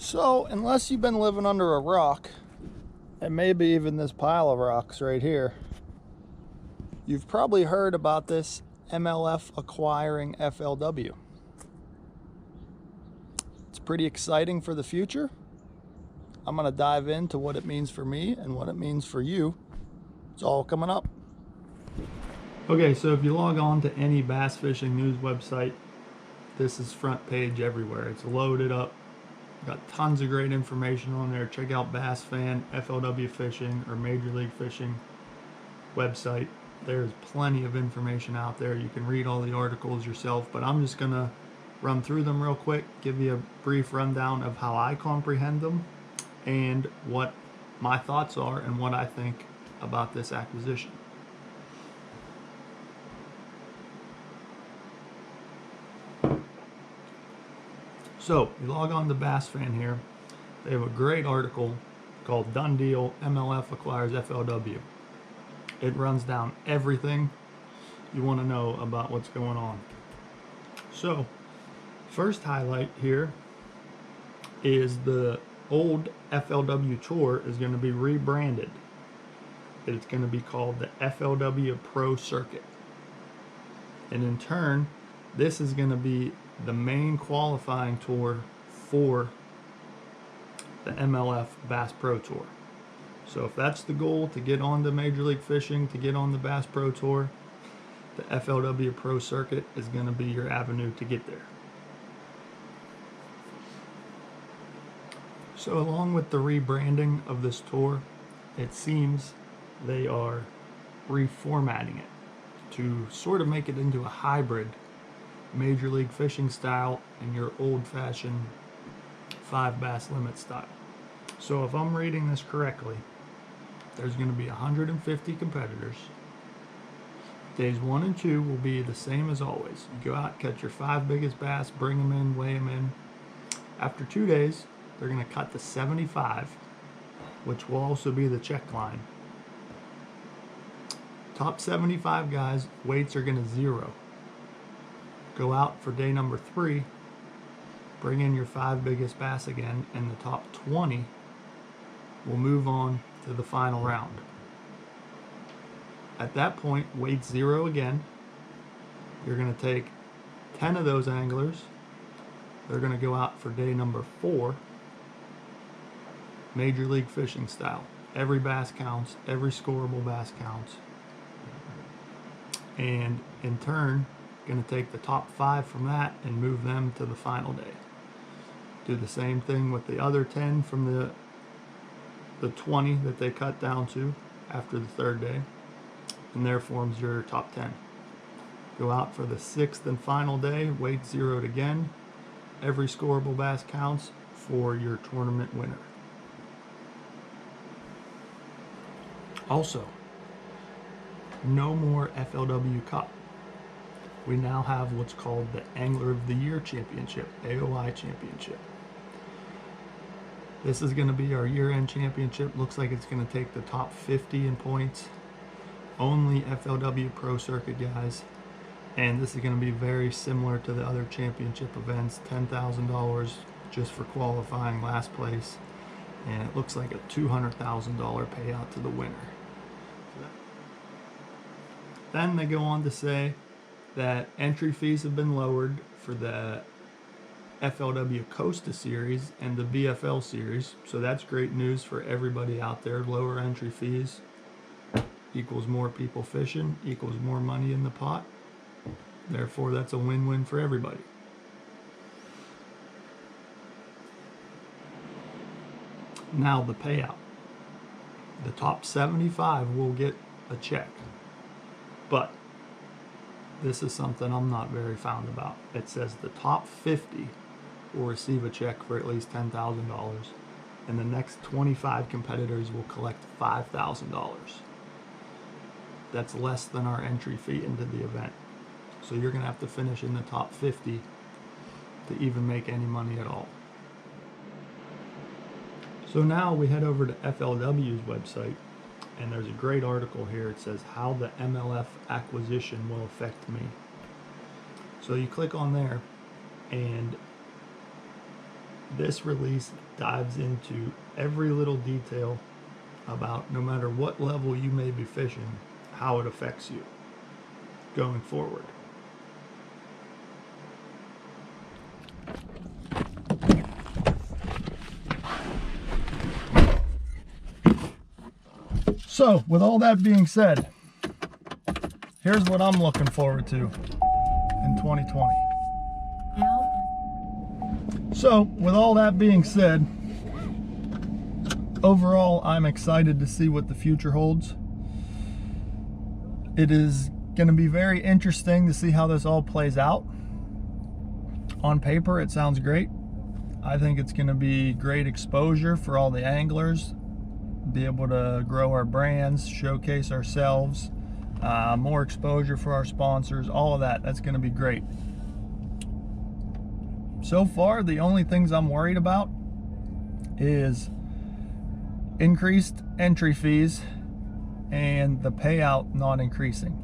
So, unless you've been living under a rock, and maybe even this pile of rocks right here, you've probably heard about this MLF acquiring FLW. It's pretty exciting for the future. I'm going to dive into what it means for me and what it means for you. It's all coming up. Okay, so if you log on to any bass fishing news website, this is front page everywhere. It's loaded up. Got tons of great information on there. Check out Bass Fan, FLW Fishing, or Major League Fishing website. There's plenty of information out there. You can read all the articles yourself, but I'm just going to run through them real quick, give you a brief rundown of how I comprehend them and what my thoughts are and what I think about this acquisition. So, you log on to Bass Fan here. They have a great article called Done Deal, MLF Acquires FLW. It runs down everything you want to know about what's going on. So, first highlight here is the old FLW Tour is going to be rebranded. It's going to be called the FLW Pro Circuit. And in turn, this is going to be the main qualifying tour for the MLF Bass Pro Tour. So if that's the goal, to get on to Major League Fishing, to get on the Bass Pro Tour, the FLW Pro Circuit is going to be your avenue to get there. So along with the rebranding of this tour, it seems they are reformatting it to sort of make it into a hybrid Major League Fishing style and your old-fashioned 5 bass limit style. So if I'm reading this correctly, there's going to be 150 competitors. Days 1 and 2 will be the same as always. You go out, catch your 5 biggest bass, bring them in, weigh them in. After 2 days, they're going to cut to 75, which will also be the check line. Top 75 guys, weights are going to 0. Go out for day number 3, bring in your 5 biggest bass again, and the top 20 will move on to the final round. At that point, weight 0 again. You're going to take 10 of those anglers. They're going to go out for day number 4, Major League Fishing style. Every bass counts, every scoreable bass counts. And in turn, going to take the top 5 from that and move them to the final day. Do the same thing with the other 10 from the 20 that they cut down to after the 3rd day, and there forms your top 10. Go out for the 6th and final day, weight 0'd again. Every scoreable bass counts for your tournament winner. Also, no more FLW Cup. We now have what's called the Angler of the Year Championship, AOI Championship. This is going to be our year-end championship. Looks like it's going to take the top 50 in points. Only FLW Pro Circuit guys. And this is going to be very similar to the other championship events. $10,000 just for qualifying last place. And it looks like a $200,000 payout to the winner. Then they go on to say that entry fees have been lowered for the FLW Costa Series and the VFL Series. So that's great news for everybody out there. Lower entry fees equals more people fishing, equals more money in the pot. Therefore, that's a win-win for everybody. Now the payout. The top 75 will get a check. But this is something I'm not very fond about. It says the top 50 will receive a check for at least $10,000, and the next 25 competitors will collect $5,000. That's less than our entry fee into the event. So you're going to have to finish in the top 50 to even make any money at all. So now we head over to FLW's website, and there's a great article here. It says how the MLF acquisition will affect me. So you click on there, and This release dives into every little detail about, no matter what level you may be fishing, how it affects you going forward. So, with all that being said, here's what I'm looking forward to in 2020. So, with all that being said, overall, I'm excited to see what the future holds. It is going to be very interesting to see how this all plays out. On paper, it sounds great. I think it's going to be great exposure for all the anglers, be able to grow our brands, showcase ourselves, more exposure for our sponsors, all of that. That's going to be great. So far, the only things I'm worried about is increased entry fees and the payout not increasing.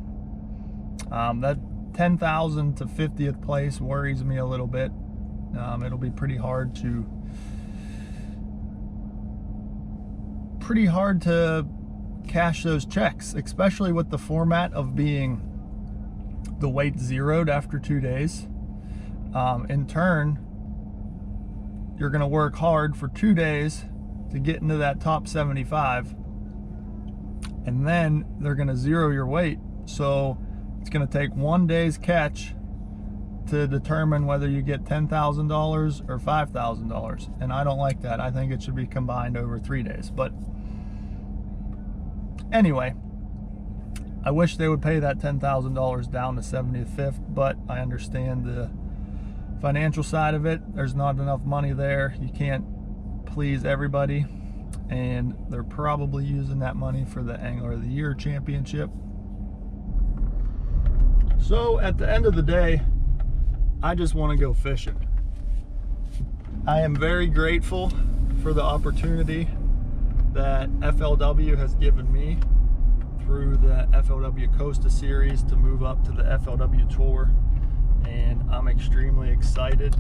That 10,000 to 50th place worries me a little bit. It'll be pretty hard to cash those checks, especially with the format of being the weight zeroed after 2 days. In turn, you're going to work hard for 2 days to get into that top 75, and then they're going to zero your weight. So it's going to take 1 day's catch to determine whether you get $10,000 or $5,000, and I don't like that. I think it should be combined over 3 days. But anyway, I wish they would pay that $10,000 down to 75th, but I understand the financial side of it. There's not enough money there. You can't please everybody, and they're probably using that money for the Angler of the Year championship. So at the end of the day, I just want to go fishing. I am very grateful for the opportunity that FLW has given me through the FLW Costa series to move up to the FLW Tour, and I'm extremely excited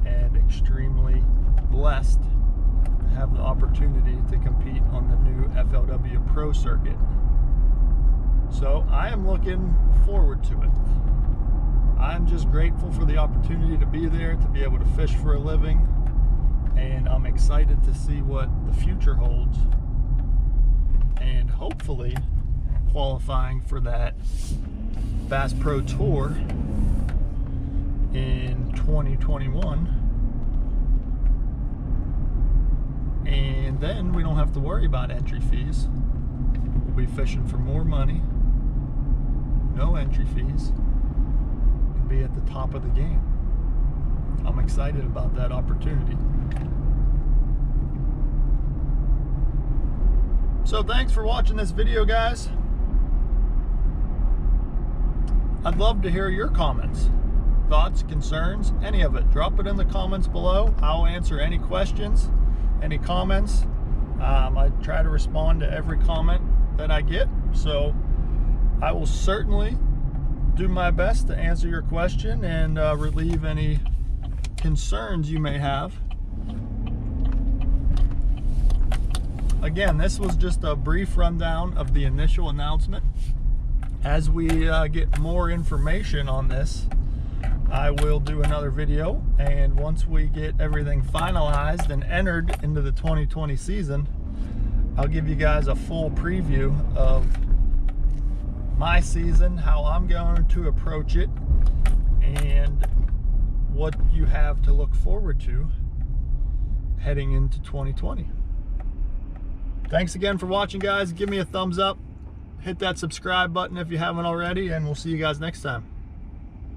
and extremely blessed to have the opportunity to compete on the new FLW Pro circuit. So I am looking forward to it. I'm just grateful for the opportunity to be there, to be able to fish for a living, and I'm excited to see what the future holds, and hopefully qualifying for that Bass Pro Tour in 2021, and then we don't have to worry about entry fees. We'll be fishing for more money, no entry fees, and be at the top of the game. I'm excited about that opportunity. So thanks for watching this video, guys. I'd love to hear your comments, thoughts, concerns, any of it. Drop it in the comments below. I'll answer any questions, any comments. I try to respond to every comment that I get, so I will certainly do my best to answer your question and relieve any concerns you may have. Again, this was just a brief rundown of the initial announcement. As we get more information on this, I will do another video, and once we get everything finalized and entered into the 2020 season, I'll give you guys a full preview of my season, how I'm going to approach it, and what you have to look forward to heading into 2020. Thanks again for watching, guys. Give me a thumbs up, hit that subscribe button if you haven't already, and we'll see you guys next time.